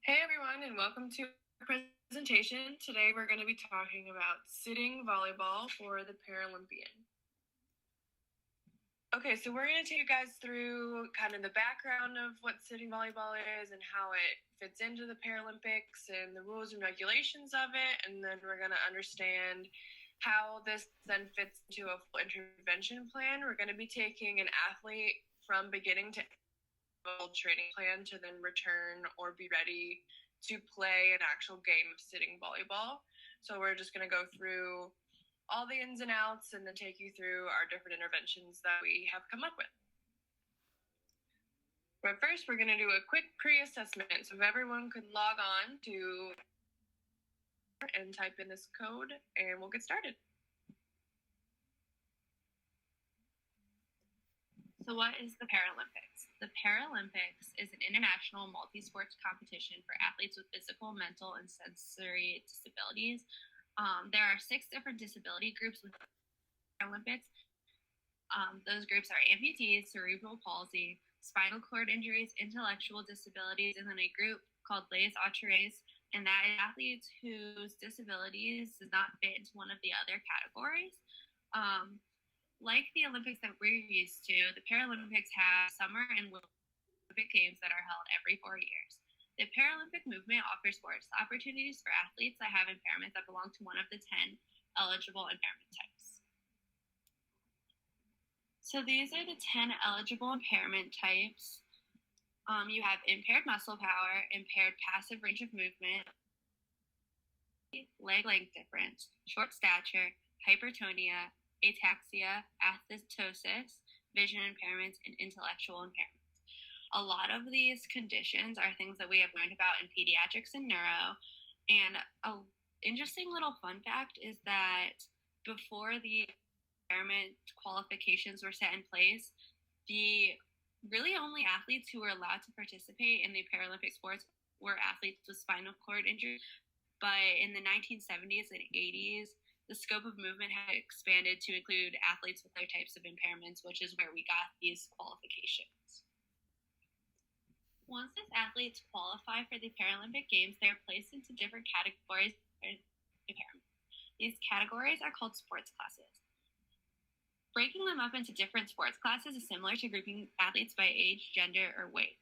Hey everyone, and welcome to our presentation. Today we're going to be talking about sitting volleyball for the Paralympian. Okay, so we're going to take you guys through kind of the background of what sitting volleyball is and how it fits into the Paralympics and the rules and regulations of it, and then we're going to understand how this then fits into a full intervention plan. We're going to be taking an athlete from beginning to training plan to then return or be ready to play an actual game of sitting volleyball. So we're just going to go through all the ins and outs and then take you through our different interventions that we have come up with. But first, we're going to do a quick pre-assessment. So if everyone could log on to and type in this code, and we'll get started. So what is the Paralympics? The Paralympics is an international multi-sports competition for athletes with physical, mental, and sensory disabilities. There are 6 different disability groups with Paralympics. Those groups are amputees, cerebral palsy, spinal cord injuries, intellectual disabilities, and then a group called les autres, and that is athletes whose disabilities does not fit into one of the other categories. Like the Olympics that we're used to, the Paralympics have summer and Olympic Games that are held every 4 years. The Paralympic movement offers sports opportunities for athletes that have impairments that belong to one of the 10 eligible impairment types. So these are the 10 eligible impairment types. You have impaired muscle power, impaired passive range of movement, leg length difference, short stature, hypertonia, ataxia, athetosis, vision impairments, and intellectual impairments. A lot of these conditions are things that we have learned about in pediatrics and neuro. And an interesting little fun fact is that before the impairment qualifications were set in place, the really only athletes who were allowed to participate in the Paralympic sports were athletes with spinal cord injury. But in the 1970s and 80s, the scope of movement had expanded to include athletes with other types of impairments, which is where we got these qualifications. Once these athletes qualify for the Paralympic Games, they are placed into different categories of impairment. These categories are called sports classes. Breaking them up into different sports classes is similar to grouping athletes by age, gender, or weight.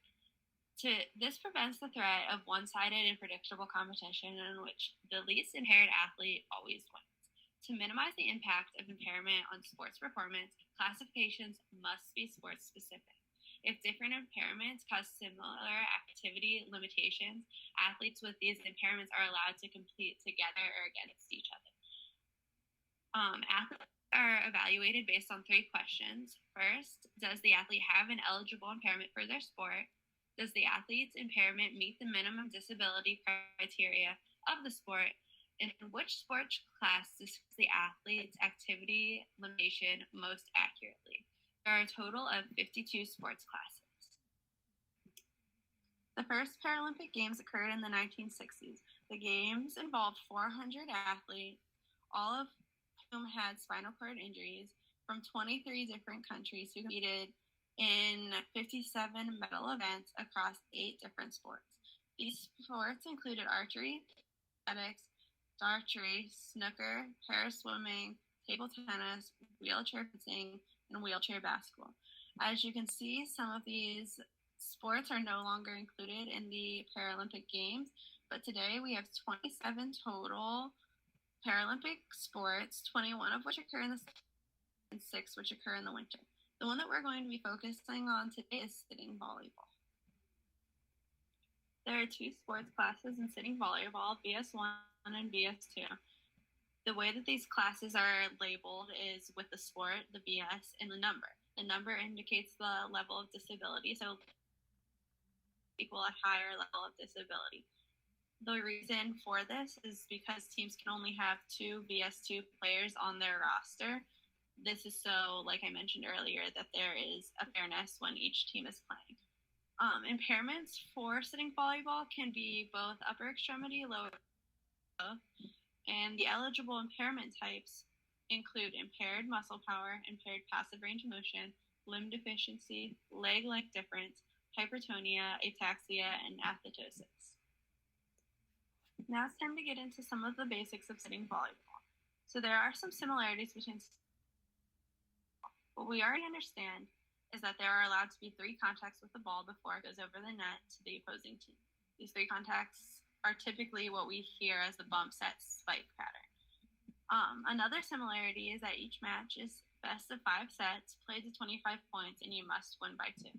This prevents the threat of one-sided and predictable competition in which the least impaired athlete always wins. To minimize the impact of impairment on sports performance, classifications must be sports-specific. If different impairments cause similar activity limitations, athletes with these impairments are allowed to compete together or against each other. Athletes are evaluated based on 3 questions. First, does the athlete have an eligible impairment for their sport? Does the athlete's impairment meet the minimum disability criteria of the sport? And in which sports class describes the athlete's activity limitation most accurately? There are a total of 52 sports classes. The first Paralympic Games occurred in the 1960s. The Games involved 400 athletes, all of whom had spinal cord injuries, from 23 different countries who competed in 57 medal events across 8 different sports. These sports included archery, athletics, archery, snooker, paraswimming, table tennis, wheelchair fencing, and wheelchair basketball. As you can see, some of these sports are no longer included in the Paralympic Games, but today we have 27 total Paralympic sports, 21 of which occur in the summer and 6 which occur in the winter. The one that we're going to be focusing on today is sitting volleyball. There are 2 sports classes in sitting volleyball, VS1 and VS2. The way that these classes are labeled is with the sport, the VS, and the number. The number indicates the level of disability, so equal a higher level of disability. The reason for this is because teams can only have 2 VS2 players on their roster. This is so, like I mentioned earlier, that there is a fairness when each team is playing. Impairments for sitting volleyball can be both upper extremity, lower, and the eligible impairment types include impaired muscle power, impaired passive range of motion, limb deficiency, leg length difference, hypertonia, ataxia, and athetosis. Now it's time to get into some of the basics of sitting volleyball. So there are some similarities between what we already understand is that there are allowed to be 3 contacts with the ball before it goes over the net to the opposing team. These 3 contacts are typically what we hear as the bump set spike pattern. Another similarity is that each match is best of 5 sets, played to 25 points, and you must win by 2.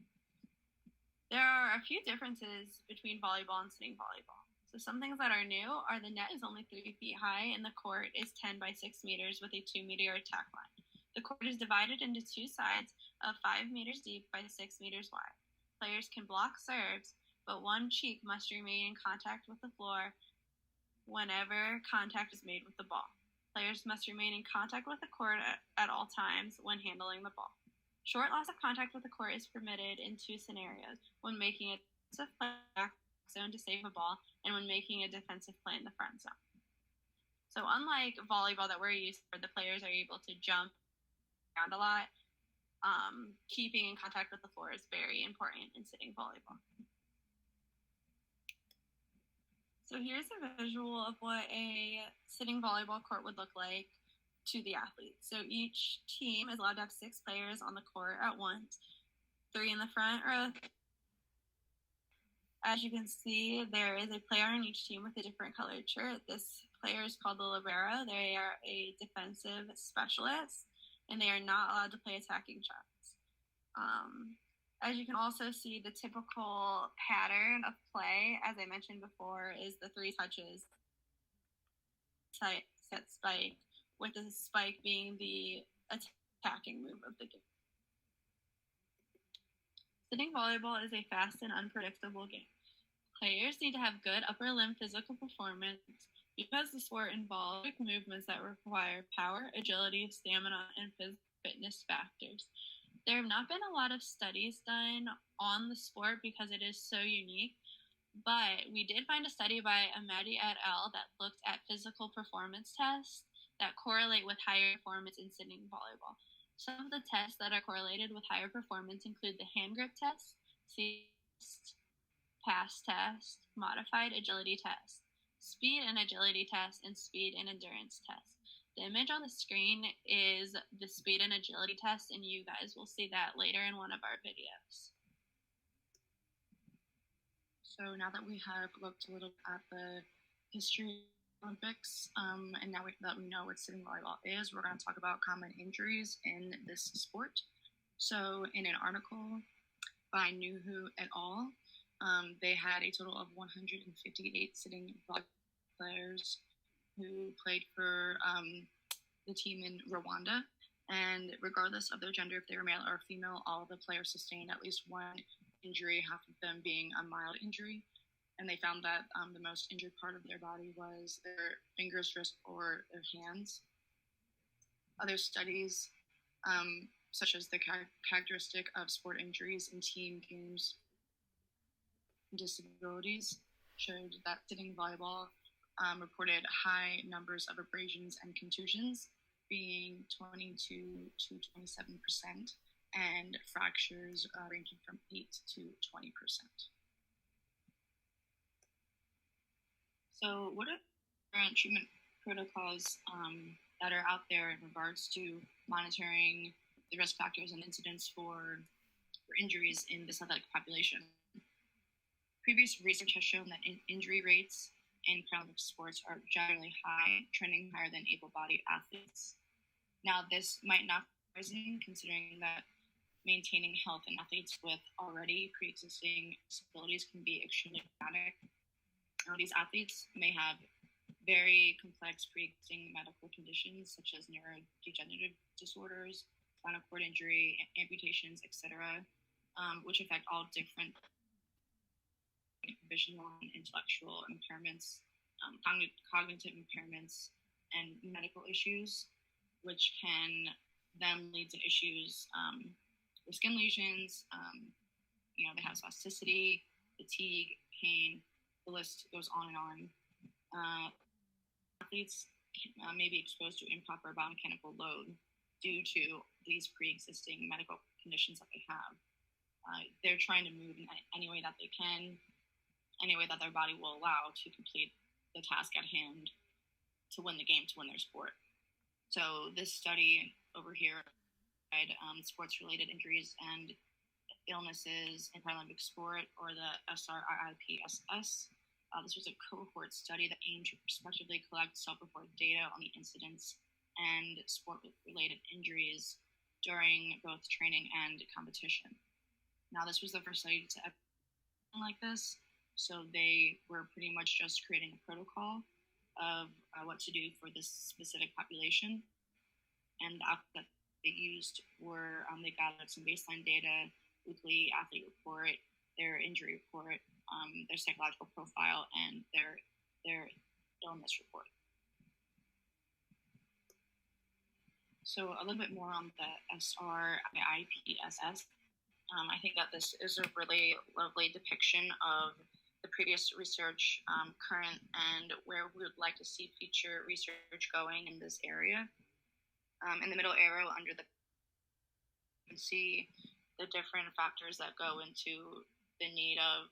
There are a few differences between volleyball and sitting volleyball. So some things that are new are the net is only 3 feet high and the court is 10 by 6 meters with a 2-meter attack line. The court is divided into 2 sides of 5 meters deep by 6 meters wide. Players can block serves, but one cheek must remain in contact with the floor whenever contact is made with the ball. Players must remain in contact with the court at all times when handling the ball. Short loss of contact with the court is permitted in 2 scenarios: when making a defensive play in the back zone to save a ball, and when making a defensive play in the front zone. So unlike volleyball that we're used to, where the players are able to jump around a lot, keeping in contact with the floor is very important in sitting volleyball. So here's a visual of what a sitting volleyball court would look like to the athletes. So each team is allowed to have 6 players on the court at once, 3 in the front row. As you can see, there is a player on each team with a different colored shirt. This player is called the libero. They are a defensive specialist, and they are not allowed to play attacking shots. As you can also see, the typical pattern of play, as I mentioned before, is the 3 touches, set spike, with the spike being the attacking move of the game. Sitting volleyball is a fast and unpredictable game. Players need to have good upper limb physical performance because the sport involves movements that require power, agility, stamina, and physical fitness factors. There have not been a lot of studies done on the sport because it is so unique, but we did find a study by Amadi et al. That looked at physical performance tests that correlate with higher performance in sitting volleyball. Some of the tests that are correlated with higher performance include the hand grip test, pass test, modified agility test, speed and agility test, and speed and endurance test. The image on the screen is the speed and agility test, and you guys will see that later in one of our videos. So now that we have looked a little at the history of Olympics, and now that we know what sitting volleyball is, we're going to talk about common injuries in this sport. So in an article by Nuhu et al., they had a total of 158 sitting volleyball players who played for the team in Rwanda. And regardless of their gender, if they were male or female, all of the players sustained at least one injury, half of them being a mild injury. And they found that the most injured part of their body was their fingers, wrists, or their hands. Other studies, such as the characteristic of sport injuries in team games disabilities, showed that sitting volleyball reported high numbers of abrasions and contusions, being 22 to 27%, and fractures ranging from 8 to 20%. So what are current treatment protocols that are out there in regards to monitoring the risk factors and incidents for injuries in this athletic population? Previous research has shown that injury rates in Paralympic sports are generally high, trending higher than able-bodied athletes. Now, this might not be surprising considering that maintaining health in athletes with already pre-existing disabilities can be extremely traumatic. These athletes may have very complex pre-existing medical conditions such as neurodegenerative disorders, spinal cord injury, amputations, etc., which affect all different visual and intellectual impairments, cognitive impairments, and medical issues, which can then lead to issues with skin lesions. They have spasticity, fatigue, pain. The list goes on and on. Athletes may be exposed to improper biomechanical load due to these pre-existing medical conditions that they have. They're trying to move in any way that they can, any way that their body will allow to complete the task at hand to win the game, to win their sport. So this study over here, sports-related injuries and illnesses in Paralympic sport, or the SRIIPSS. This was a cohort study that aimed to prospectively collect self-reported data on the incidence and sport-related injuries during both training and competition. Now, this was the first study to ever like this, so they were pretty much just creating a protocol of what to do for this specific population. And the output that they used were they gathered some baseline data, weekly athlete report, their injury report, their psychological profile, and their illness report. So a little bit more on the SRIIPSS. I think that this is a really lovely depiction of the previous research, current, and where we would like to see future research going in this area. In the middle arrow under the, you can see the different factors that go into the need of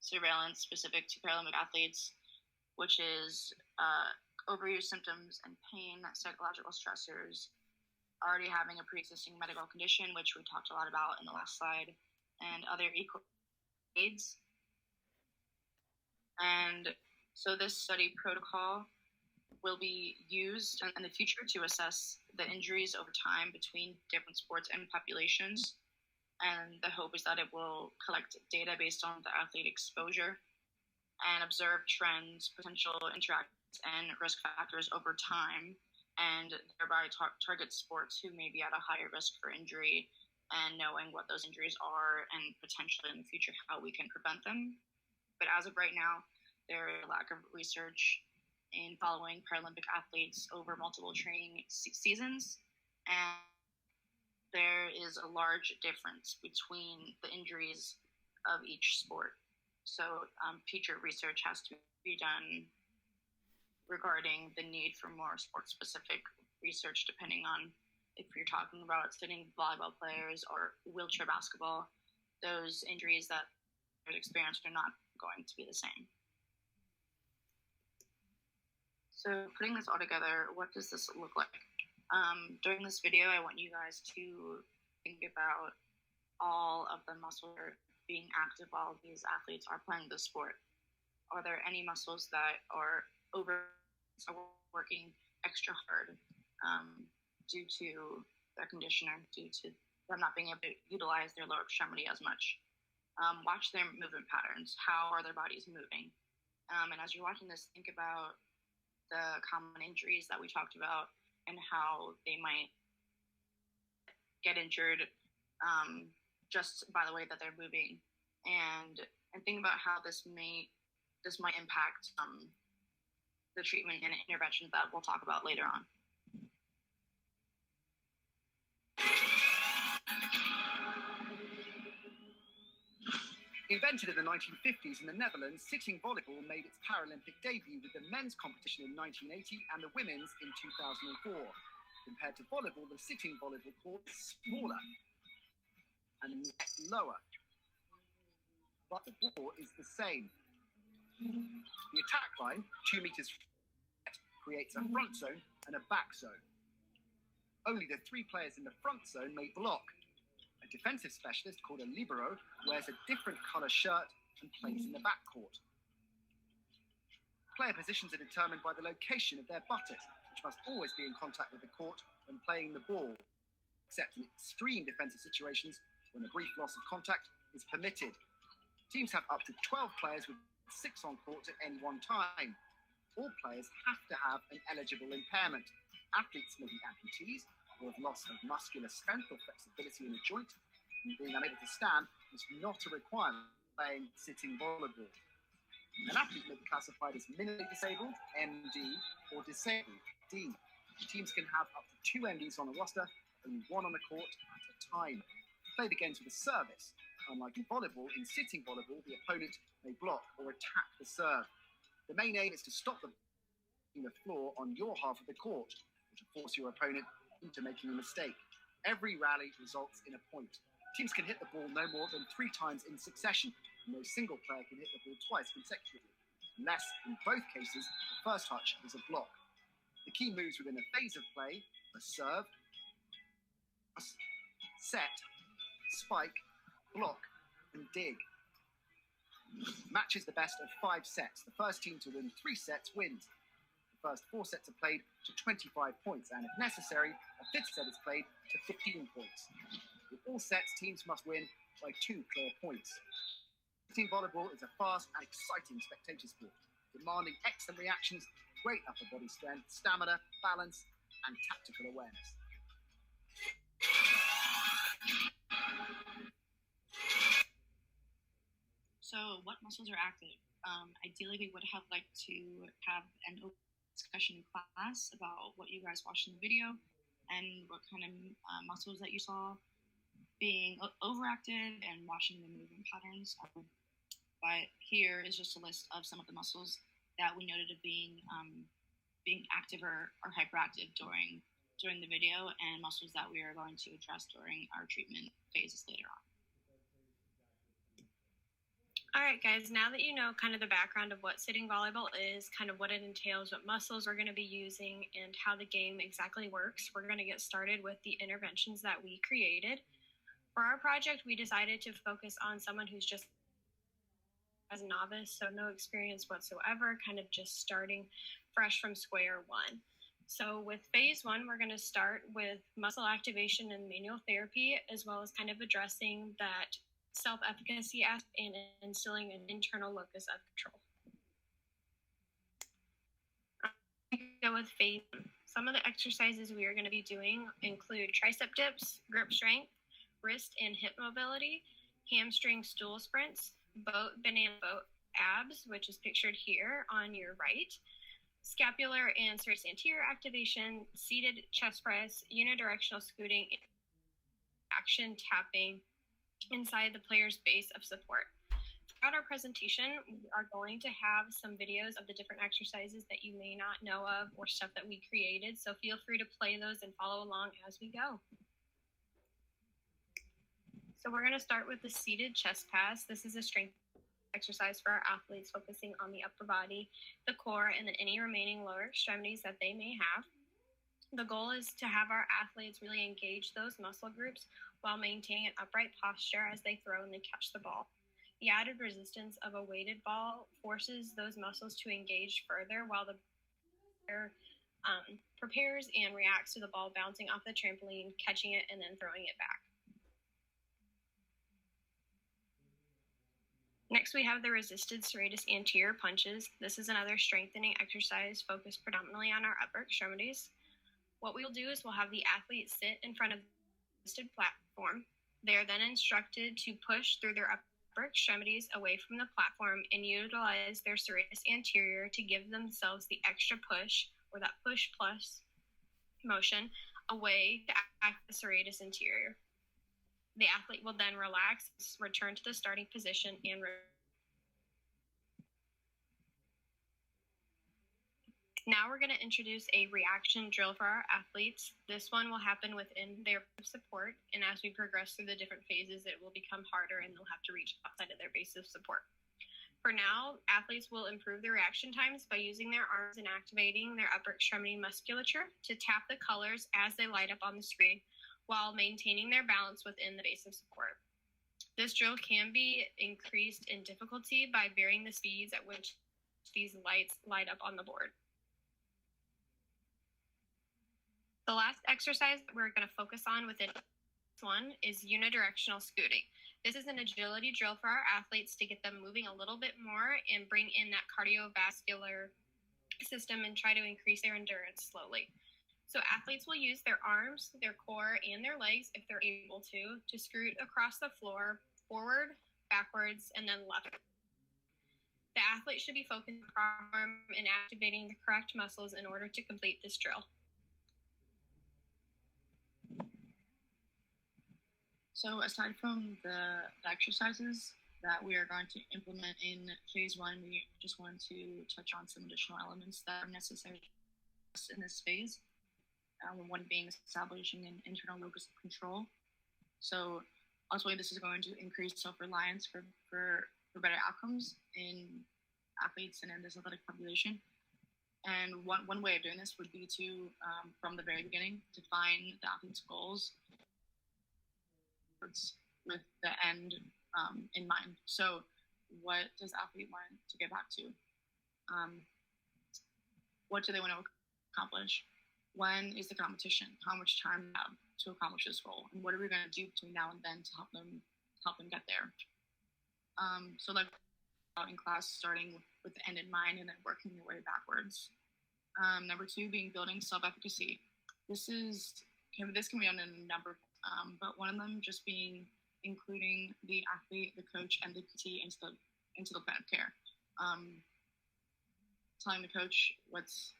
surveillance specific to Paralympic athletes, which is overuse symptoms and pain, psychological stressors, already having a pre-existing medical condition, which we talked a lot about in the last slide, and other equal aids. And so this study protocol will be used in the future to assess the injuries over time between different sports and populations. And the hope is that it will collect data based on the athlete exposure and observe trends, potential interactions, and risk factors over time, and thereby target sports who may be at a higher risk for injury, and knowing what those injuries are and potentially in the future how we can prevent them. But as of right now, there is a lack of research in following Paralympic athletes over multiple training seasons, and there is a large difference between the injuries of each sport. So future research has to be done regarding the need for more sport-specific research, depending on if you're talking about sitting volleyball players or wheelchair basketball. Those injuries that they're experienced are not going to be the same. So putting this all together, what does this look like? During this video, I want you guys to think about all of the muscles being active while these athletes are playing the sport. Are there any muscles that are working extra hard due to their condition or due to them not being able to utilize their lower extremity as much? Watch their movement patterns. How are their bodies moving? And as you're watching this, think about the common injuries that we talked about and how they might get injured just by the way that they're moving, and think about how this might impact the treatment and intervention that we'll talk about later on. Invented in the 1950s in the Netherlands, sitting volleyball made its Paralympic debut with the men's competition in 1980 and the women's in 2004. Compared to volleyball, the sitting volleyball court is smaller and the net lower, but the ball is the same. The attack line, 2 meters, creates a front zone and a back zone. Only the 3 players in the front zone may block. A defensive specialist called a libero wears a different colour shirt and plays in the backcourt. Player positions are determined by the location of their buttocks, which must always be in contact with the court when playing the ball, except in extreme defensive situations when a brief loss of contact is permitted. Teams have up to 12 players with 6 on court at any one time. All players have to have an eligible impairment. Athletes may be amputees, or of loss of muscular strength or flexibility in a joint, and being unable to stand is not a requirement playing sitting volleyball. An athlete may be classified as minimally disabled, MD, or disabled, D. Teams can have up to 2 MDs on a roster, only 1 on the court at a time. Play the games with a service. Unlike in volleyball, in sitting volleyball, the opponent may block or attack the serve. The main aim is to stop the floor on your half of the court, or to force your opponent into making a mistake. Every rally results in a point. Teams can hit the ball no more than 3 times in succession, and no single player can hit the ball twice consecutively. unless, in both cases, the first touch is a block. The key moves within a phase of play are serve, set, spike, block, and dig. Match is the best of 5 sets. The first team to win 3 sets wins. The first 4 sets are played to 25 points, and if necessary, a 5th set is played to 15 points. With all sets, teams must win by 2 clear points. Sitting volleyball is a fast and exciting spectator sport, demanding excellent reactions, great upper body strength, stamina, balance, and tactical awareness. So, what muscles are active? Ideally, we would have liked to have an open discussion in class about what you guys watched in the video and what kind of muscles that you saw being overactive and watching the movement patterns. But here is just a list of some of the muscles that we noted of being active or hyperactive during the video, and muscles that we are going to address during our treatment phases later on. All right, guys, now that you know kind of the background of what sitting volleyball is, kind of what it entails, what muscles we're going to be using, and how the game exactly works, we're going to get started with the interventions that we created. For our project, we decided to focus on someone who's just as a novice, so no experience whatsoever, kind of just starting fresh from square one. So with phase 1, we're going to start with muscle activation and manual therapy, as well as kind of addressing that self-efficacy aspect and instilling an internal locus of control. Go with phase 1. Some of the exercises we are going to be doing include tricep dips, grip strength, wrist and hip mobility, hamstring stool sprints, banana boat abs, which is pictured here on your right, scapular and serratus anterior activation, seated chest press, unidirectional scooting, action tapping inside the player's base of support. Throughout our presentation, we are going to have some videos of the different exercises that you may not know of or stuff that we created, so feel free to play those and follow along as we go. So we're going to start with the seated chest pass. This is a strength exercise for our athletes, focusing on the upper body, the core, and then any remaining lower extremities that they may have. The goal is to have our athletes really engage those muscle groups while maintaining an upright posture as they throw and they catch the ball. The added resistance of a weighted ball forces those muscles to engage further while the player prepares and reacts to the ball bouncing off the trampoline, catching it, and then throwing it back. Next, we have the resisted serratus anterior punches. This is another strengthening exercise focused predominantly on our upper extremities. What we'll do is we'll have the athlete sit in front of the resisted platform. They are then instructed to push through their upper extremities away from the platform and utilize their serratus anterior to give themselves the extra push, or that push plus motion, away to act the serratus anterior. The athlete will then relax, return to the starting position, and now we're going to introduce a reaction drill for our athletes. This one will happen within their support, and as we progress through the different phases, it will become harder and they'll have to reach outside of their base of support. For now, athletes will improve their reaction times by using their arms and activating their upper extremity musculature to tap the colors as they light up on the screen, while maintaining their balance within the base of support. This drill can be increased in difficulty by varying the speeds at which these lights light up on the board. The last exercise that we're going to focus on within this one is unidirectional scooting. This is an agility drill for our athletes to get them moving a little bit more and bring in that cardiovascular system and try to increase their endurance slowly. So athletes will use their arms, their core, and their legs, if they're able to scoot across the floor, forward, backwards, and then left. The athlete should be focused on the arm and activating the correct muscles in order to complete this drill. So aside from the exercises that we are going to implement in phase 1, we just want to touch on some additional elements that are necessary in this phase. One being establishing an internal locus of control. So ultimately, this is going to increase self-reliance for better outcomes in athletes and in this athletic population. And one way of doing this would be to, from the very beginning, define the athlete's goals with the end in mind. So what does the athlete want to get back to? What do they want to accomplish? When is the competition? How much time do they have to accomplish this goal? And what are we going to do between now and then to help them get there? So like in class, starting with the end in mind and then working your way backwards. Number 2 being building self-efficacy. This can be on a number, but one of them just being including the athlete, the coach, and the PT into the plan of care. Telling the coach what's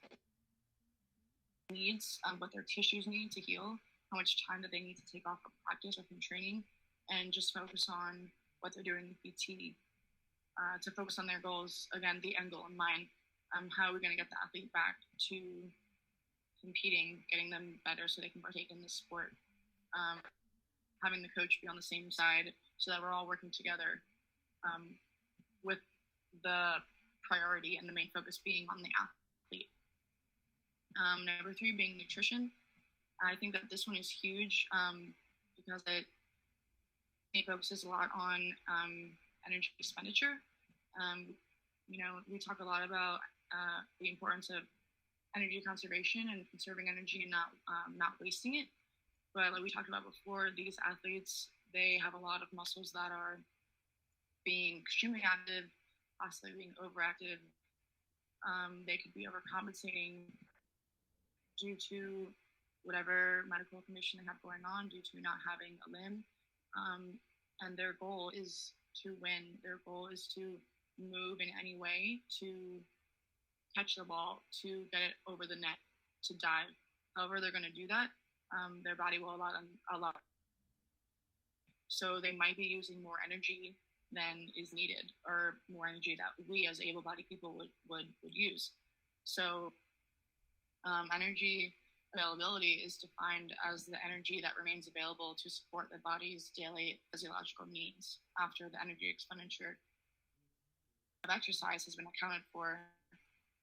needs, what their tissues need to heal, how much time that they need to take off of practice or from training, and just focus on what they're doing in PT. To focus on their goals, again, the end goal in mind. How are we going to get the athlete back to competing, getting them better so they can partake in this sport? Having the coach be on the same side so that we're all working together with the priority and the main focus being on the athlete. Number 3 being nutrition. I think that this one is huge because it focuses a lot on energy expenditure. We talk a lot about the importance of energy conservation and conserving energy and not wasting it. But like we talked about before, these athletes, they have a lot of muscles that are being extremely active, possibly being overactive. They could be overcompensating due to whatever medical condition they have going on, due to not having a limb. And their goal is to win. Their goal is to move in any way, to catch the ball, to get it over the net, to dive. However they're going to do that, their body will allow them a lot. So they might be using more energy than is needed, or more energy that we as able-bodied people would use. So energy availability is defined as the energy that remains available to support the body's daily physiological needs after the energy expenditure of exercise has been accounted for,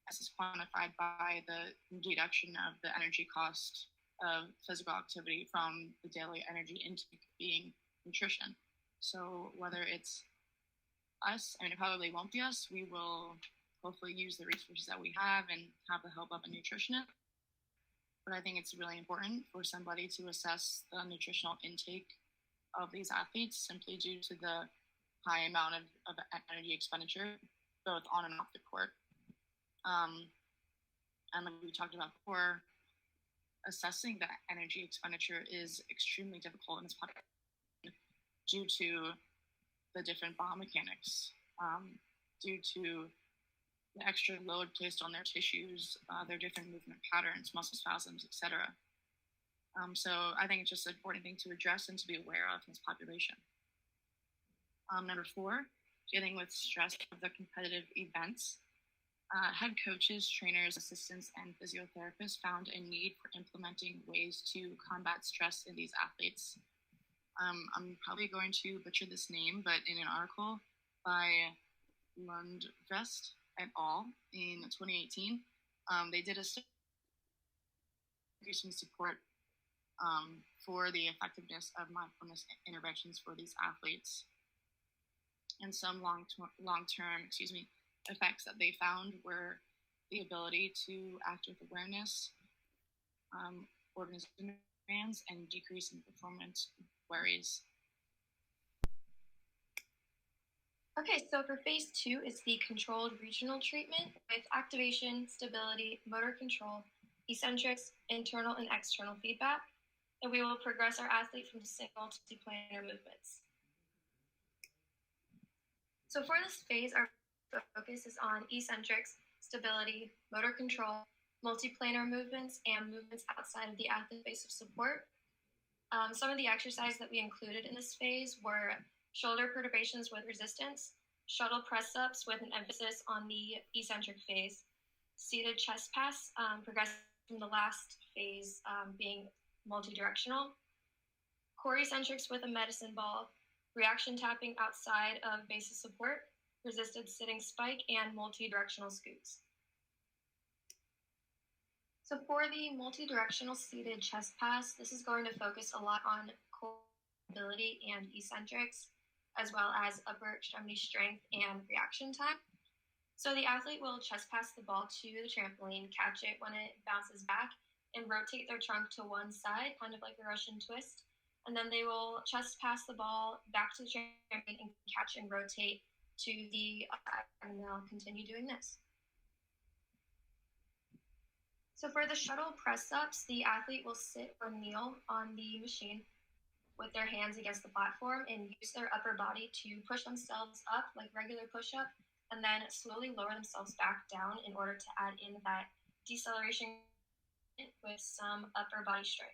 as is quantified by the deduction of the energy cost of physical activity from the daily energy intake being nutrition. So whether it's us, it probably won't be us. We will hopefully use the resources that we have and have the help of a nutritionist. But I think it's really important for somebody to assess the nutritional intake of these athletes simply due to the high amount of energy expenditure, both on and off the court. And like we talked about before, assessing the energy expenditure is extremely difficult in this population due to the different biomechanics, due to the extra load placed on their tissues, their different movement patterns, muscle spasms, etc. So I think it's just an important thing to address and to be aware of in this population. Number 4, dealing with stress of the competitive events. Head coaches, trainers, assistants, and physiotherapists found a need for implementing ways to combat stress in these athletes. I'm probably going to butcher this name, but in an article by Lundvest et al. In 2018, they did a study increasing support for the effectiveness of mindfulness interventions for these athletes. And some long-term effects that they found were the ability to act with awareness, organization demands, and decrease in performance worries. Okay, so for phase 2 is the controlled regional treatment with activation, stability, motor control, eccentrics, internal and external feedback, and we will progress our athlete from single to multiplanar movements. So for this phase, our focus is on eccentrics, stability, motor control, multiplanar movements, and movements outside of the athlete base of support. Some of the exercises that we included in this phase were shoulder perturbations with resistance, shuttle press-ups with an emphasis on the eccentric phase, seated chest pass, progressing from the last phase being multi-directional, core eccentrics with a medicine ball, reaction tapping outside of base of support, resisted sitting spike, and multi-directional scoots. So for the multi-directional seated chest pass, this is going to focus a lot on core stability and eccentrics, as well as upper extremity strength and reaction time. So the athlete will chest pass the ball to the trampoline, catch it when it bounces back, and rotate their trunk to one side, kind of like a Russian twist. And then they will chest pass the ball back to the trampoline and catch and rotate to the side, and they'll continue doing this. So for the shuttle press-ups, the athlete will sit or kneel on the machine with their hands against the platform and use their upper body to push themselves up like regular push-up, and then slowly lower themselves back down in order to add in that deceleration with some upper body strength.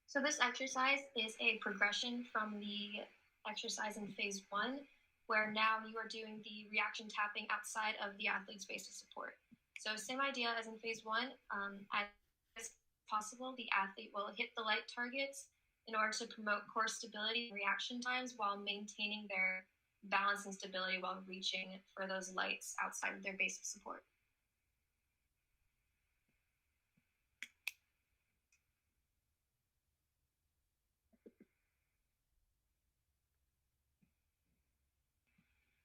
So this exercise is a progression from the exercise in phase 1, where now you are doing the reaction tapping outside of the athlete's base of support. So same idea as in phase 1, as possible, the athlete will hit the light targets in order to promote core stability and reaction times while maintaining their balance and stability while reaching for those lights outside of their base of support.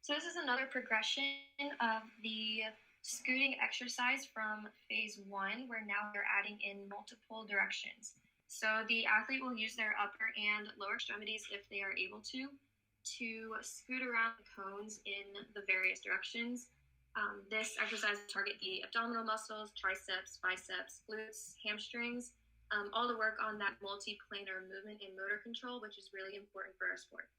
So this is another progression of the scooting exercise from phase 1, where now we're adding in multiple directions. So the athlete will use their upper and lower extremities, if they are able to scoot around the cones in the various directions. This exercise will target the abdominal muscles, triceps, biceps, glutes, hamstrings, all to work on that multiplanar movement and motor control, which is really important for our sport.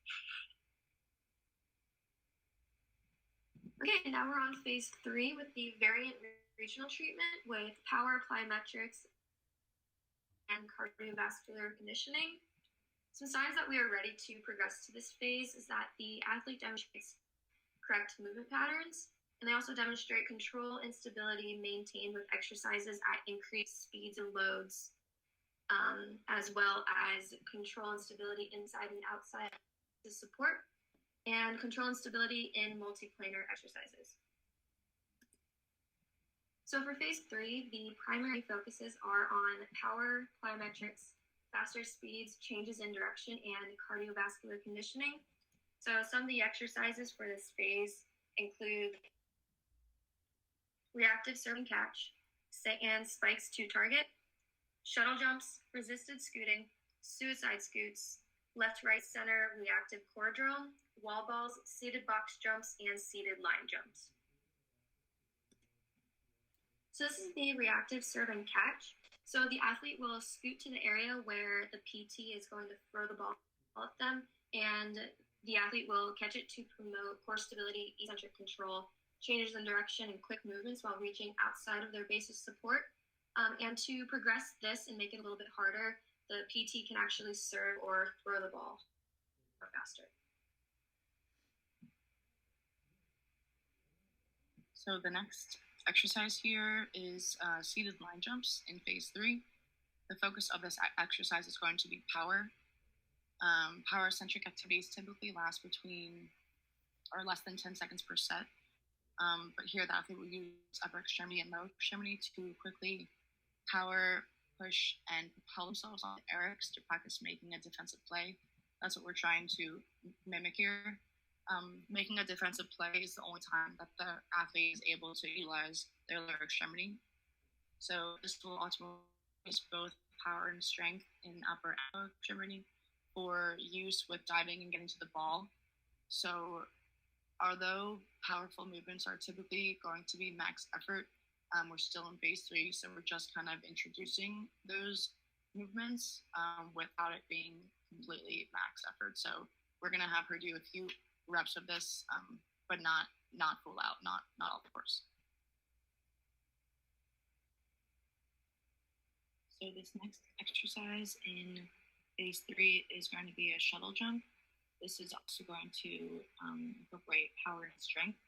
Okay, now we're on phase 3 with the variant regional treatment with power, plyometrics, and cardiovascular conditioning. Some signs that we are ready to progress to this phase is that the athlete demonstrates correct movement patterns, and they also demonstrate control and stability maintained with exercises at increased speeds and loads, as well as control and stability inside and outside to support, and control and stability in multiplanar exercises. So for phase 3, the primary focuses are on power, plyometrics, faster speeds, changes in direction, and cardiovascular conditioning. So some of the exercises for this phase include reactive serve and catch, and spikes to target, shuttle jumps, resisted scooting, suicide scoots, left, right, center, reactive core drill, wall balls, seated box jumps, and seated line jumps. So this is the reactive serve and catch. So the athlete will scoot to the area where the PT is going to throw the ball at them, and the athlete will catch it to promote core stability, eccentric control, changes in direction, and quick movements while reaching outside of their base of support. And to progress this and make it a little bit harder, the PT can actually serve or throw the ball faster. So the next exercise here is seated line jumps in phase 3. The focus of this exercise is going to be power. Power-centric activities typically last between or less than 10 seconds per set. But here the athlete will use upper extremity and lower extremity to quickly power, push, and propel themselves on the Erics to practice making a defensive play. That's what we're trying to mimic here. Making a defensive play is the only time that the athlete is able to utilize their lower extremity. So this will ultimately use both power and strength in upper and lower extremity for use with diving and getting to the ball. So although powerful movements are typically going to be max effort, we're still in phase 3, so we're just kind of introducing those movements without it being completely max effort. So we're going to have her do a few reps of this, but not full out, not all the course. So this next exercise in phase 3 is going to be a shuttle jump. This is also going to incorporate power and strength.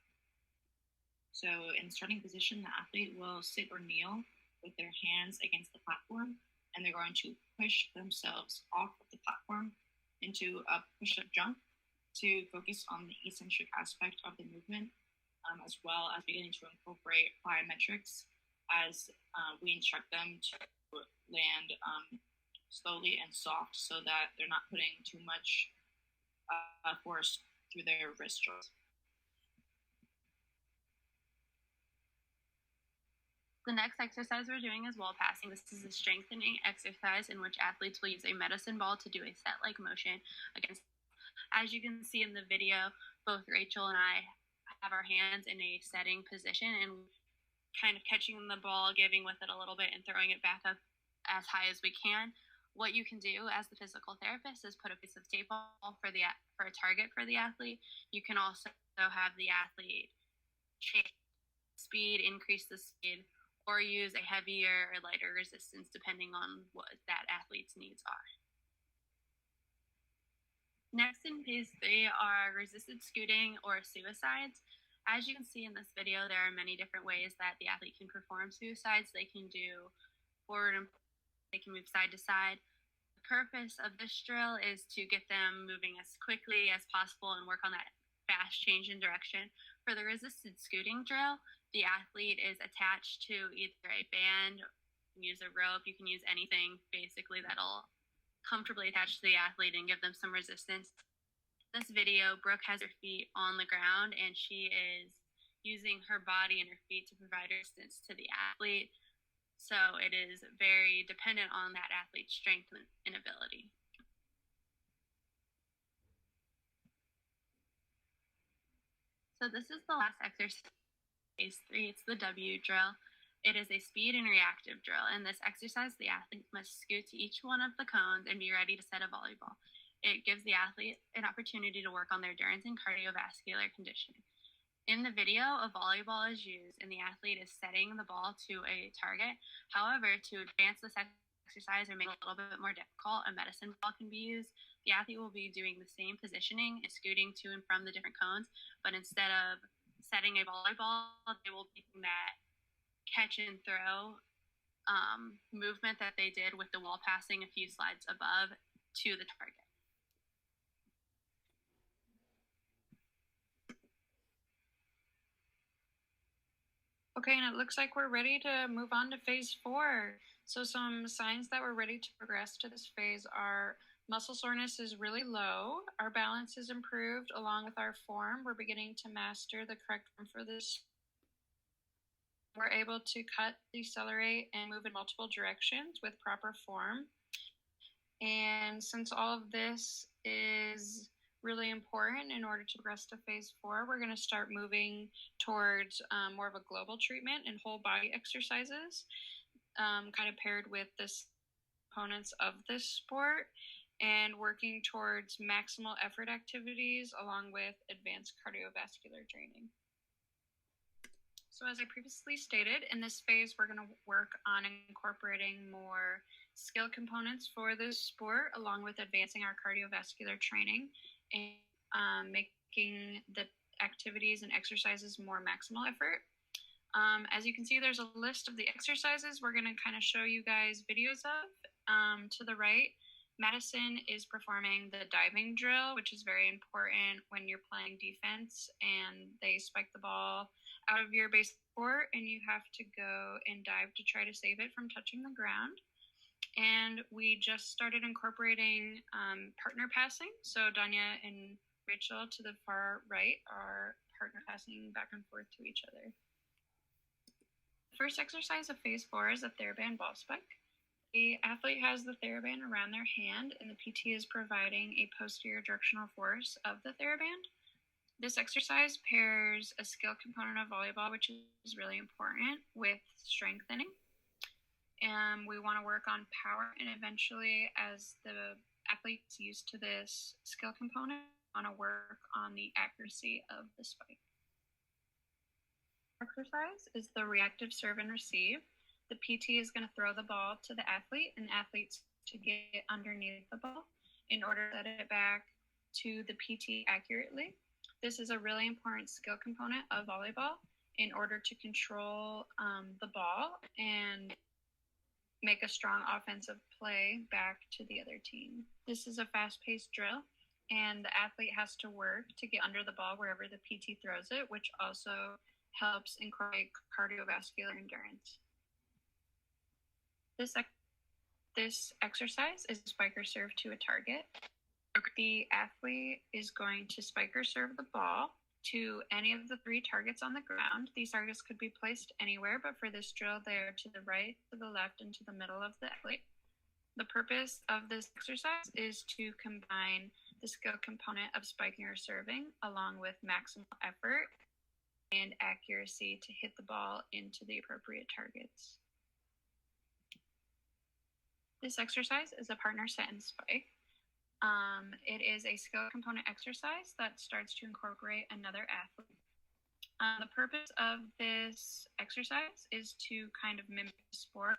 So in starting position, the athlete will sit or kneel with their hands against the platform, and they're going to push themselves off of the platform into a push-up jump to focus on the eccentric aspect of the movement, as well as beginning to incorporate plyometrics as we instruct them to land slowly and soft so that they're not putting too much force through their wrist joints. The next exercise we're doing is wall passing. This is a strengthening exercise in which athletes will use a medicine ball to do a set-like motion against. As you can see in the video, both Rachel and I have our hands in a setting position and kind of catching the ball, giving with it a little bit, and throwing it back up as high as we can. What you can do as the physical therapist is put a piece of tape on for a target for the athlete. You can also have the athlete change speed, increase the speed, or use a heavier or lighter resistance depending on what that athlete's needs are. Next in phase 3 are resisted scooting or suicides. As you can see in this video, there are many different ways that the athlete can perform suicides. They can do forward and they can move side to side. The purpose of this drill is to get them moving as quickly as possible and work on that fast change in direction. For the resisted scooting drill, the athlete is attached to either a band, you can use a rope, you can use anything basically that'll comfortably attach to the athlete and give them some resistance. In this video, Brooke has her feet on the ground and she is using her body and her feet to provide resistance to the athlete. So it is very dependent on that athlete's strength and ability. So this is the last exercise, phase 3. It's the W drill. It is a speed and reactive drill. In this exercise, the athlete must scoot to each one of the cones and be ready to set a volleyball. It gives the athlete an opportunity to work on their endurance and cardiovascular conditioning. In the video, a volleyball is used and the athlete is setting the ball to a target. However, to advance this exercise or make it a little bit more difficult, a medicine ball can be used. The athlete will be doing the same positioning and scooting to and from the different cones, but instead of setting a volleyball, they will be doing that catch and throw movement that they did with the wall passing a few slides above to the target. Okay, and it looks like we're ready to move on to phase 4. So some signs that we're ready to progress to this phase are muscle soreness is really low, our balance is improved along with our form. We're beginning to master the correct form for this. We're able to cut, decelerate, and move in multiple directions with proper form. And since all of this is really important in order to progress to phase 4, we're going to start moving towards more of a global treatment and whole body exercises, kind of paired with the components of this sport, and working towards maximal effort activities along with advanced cardiovascular training. So as I previously stated, in this phase, we're going to work on incorporating more skill components for this sport, along with advancing our cardiovascular training and making the activities and exercises more maximal effort. As you can see, there's a list of the exercises we're going to kind of show you guys videos of. To the right, Madison is performing the diving drill, which is very important when you're playing defense and they spike the ball out of your base court and you have to go and dive to try to save it from touching the ground. And we just started incorporating partner passing. So Danya and Rachel to the far right are partner passing back and forth to each other. The first exercise of phase 4 is a TheraBand ball spike. The athlete has the TheraBand around their hand and the PT is providing a posterior directional force of the TheraBand. This exercise pairs a skill component of volleyball, which is really important, with strengthening. And we want to work on power, and eventually, as the athlete's used to this skill component, we want to work on the accuracy of the spike. Exercise is the reactive serve and receive. The PT is going to throw the ball to the athlete, and the athlete's to get underneath the ball in order to set it back to the PT accurately. This is a really important skill component of volleyball in order to control the ball and make a strong offensive play back to the other team. This is a fast-paced drill, and the athlete has to work to get under the ball wherever the PT throws it, which also helps incorporate cardiovascular endurance. This exercise is spiker serve to a target. The athlete is going to spiker serve the ball to any of the 3 targets on the ground. These targets could be placed anywhere, but for this drill, they are to the right, to the left, and to the middle of the athlete. The purpose of this exercise is to combine the skill component of spiking or serving along with maximal effort and accuracy to hit the ball into the appropriate targets. This exercise is a partner set and spike. It is a skill component exercise that starts to incorporate another athlete. The purpose of this exercise is to kind of mimic the sport,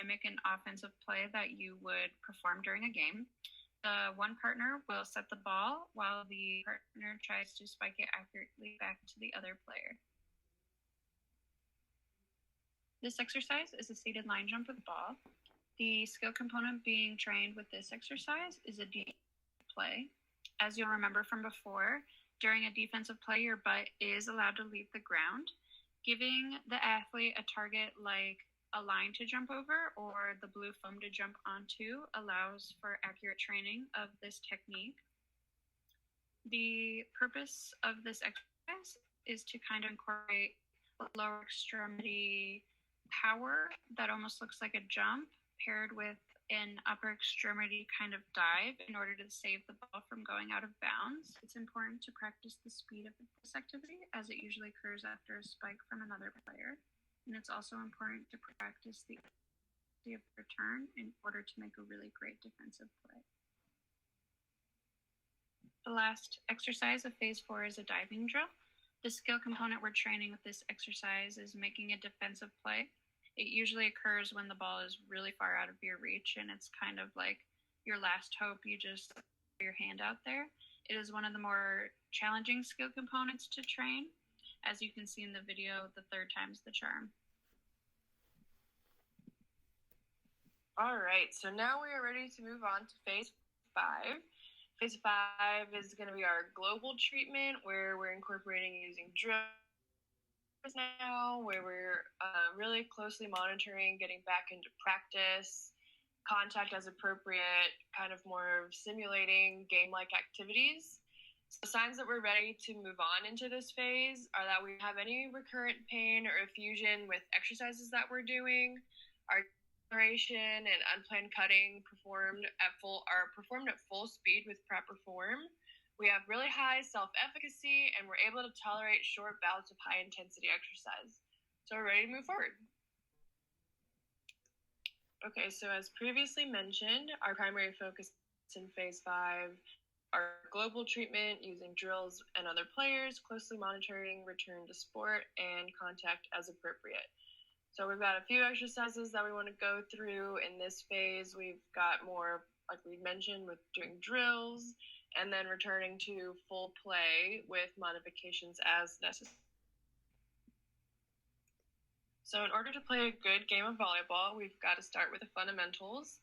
mimic an offensive play that you would perform during a game. The one partner will set the ball while the partner tries to spike it accurately back to the other player. This exercise is a seated line jump with ball. The skill component being trained with this exercise is a defensive play. As you'll remember from before, during a defensive play, your butt is allowed to leave the ground. Giving the athlete a target like a line to jump over or the blue foam to jump onto allows for accurate training of this technique. The purpose of this exercise is to kind of incorporate lower extremity power that almost looks like a jump paired with an upper extremity kind of dive in order to save the ball from going out of bounds. It's important to practice the speed of this activity as it usually occurs after a spike from another player. And it's also important to practice the of return in order to make a really great defensive play. The last exercise of phase 4 is a diving drill. The skill component we're training with this exercise is making a defensive play. It usually occurs when the ball is really far out of your reach and it's kind of like your last hope. You just put your hand out there. It is one of the more challenging skill components to train. As you can see in the video, the 3rd time's the charm. All right, so now we are ready to move on to phase 5. Phase 5 is going to be our global treatment where we're incorporating using drills now, where we're really closely monitoring, getting back into practice, contact as appropriate, kind of more simulating game-like activities. So signs that we're ready to move on into this phase are that we have any recurrent pain or effusion with exercises that we're doing, our acceleration and unplanned cutting are performed at full speed with proper form. We have really high self-efficacy, and we're able to tolerate short bouts of high-intensity exercise. So we're ready to move forward. Okay, so as previously mentioned, our primary focus in phase 5 are global treatment using drills and other players, closely monitoring return to sport and contact as appropriate. So we've got a few exercises that we want to go through in this phase. We've got more, like we mentioned, with doing drills, and then returning to full play with modifications as necessary. So in order to play a good game of volleyball, we've got to start with the fundamentals.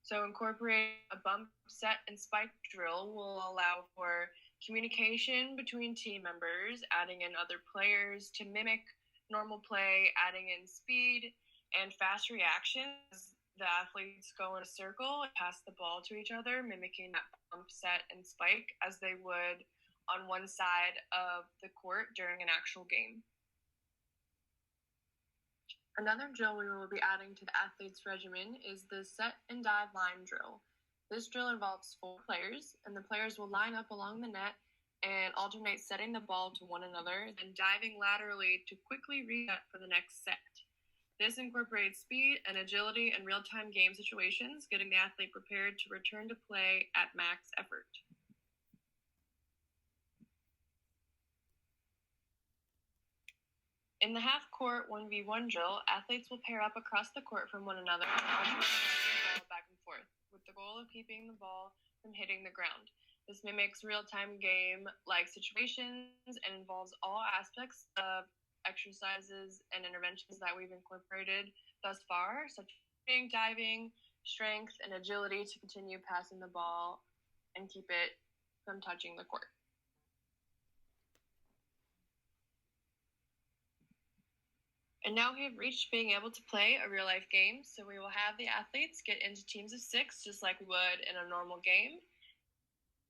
So incorporate a bump, set, and spike drill will allow for communication between team members, adding in other players to mimic normal play, adding in speed and fast reactions. The athletes go in a circle and pass the ball to each other, mimicking that bump, set, and spike as they would on one side of the court during an actual game. Another drill we will be adding to the athletes' regimen is the set and dive line drill. This drill involves 4 players, and the players will line up along the net and alternate setting the ball to one another, then diving laterally to quickly reset for the next set. This incorporates speed and agility in real-time game situations, getting the athlete prepared to return to play at max effort. In the half-court 1v1 drill, athletes will pair up across the court from one another and alternate the ball back and forth, with the goal of keeping the ball from hitting the ground. This mimics real-time game-like situations and involves all aspects of exercises and interventions that we've incorporated thus far, such diving, strength, and agility to continue passing the ball and keep it from touching the court. And now we have reached being able to play a real life game, so we will have the athletes get into teams of 6 just like we would in a normal game.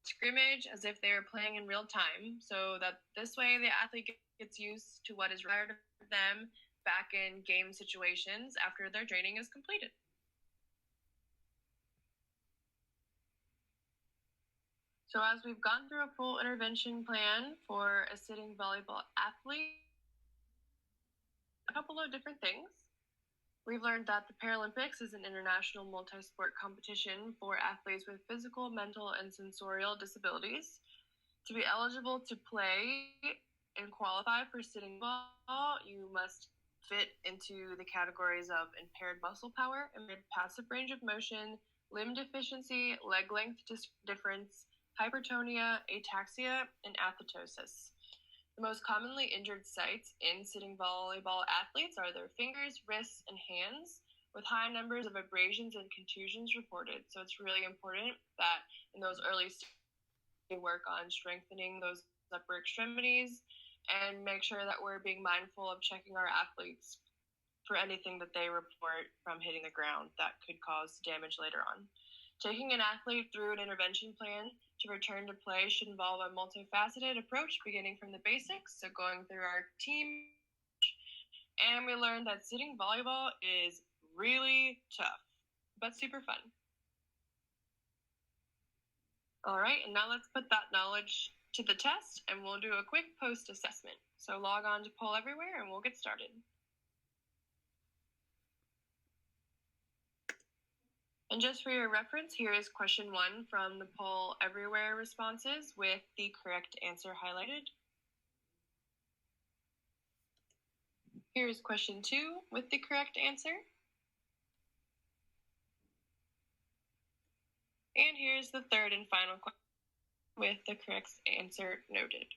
Scrimmage as if they were playing in real time, so that this way the athlete gets used to what is required of them back in game situations after their training is completed. So as we've gone through a full intervention plan for a sitting volleyball athlete, a couple of different things. We've learned that the Paralympics is an international multi-sport competition for athletes with physical, mental, and sensorial disabilities. To be eligible to play and qualify for sitting volleyball, you must fit into the categories of impaired muscle power, impaired passive range of motion, limb deficiency, leg length difference, hypertonia, ataxia, and athetosis. The most commonly injured sites in sitting volleyball athletes are their fingers, wrists, and hands, with high numbers of abrasions and contusions reported. So it's really important that in those early stages we work on strengthening those upper extremities and make sure that we're being mindful of checking our athletes for anything that they report from hitting the ground that could cause damage later on. Taking an athlete through an intervention plan to return to play should involve a multifaceted approach, beginning from the basics, so going through our team. And we learned that sitting volleyball is really tough, but super fun. All right, and now let's put that knowledge to the test, and we'll do a quick post-assessment. So log on to Poll Everywhere, and we'll get started. And just for your reference, here is question 1 from the Poll Everywhere responses with the correct answer highlighted. Here's question 2 with the correct answer. And here's the third and final question with the correct answer noted.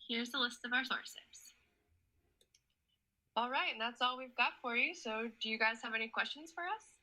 Here's the list of our sources. All right, and that's all we've got for you. So do you guys have any questions for us?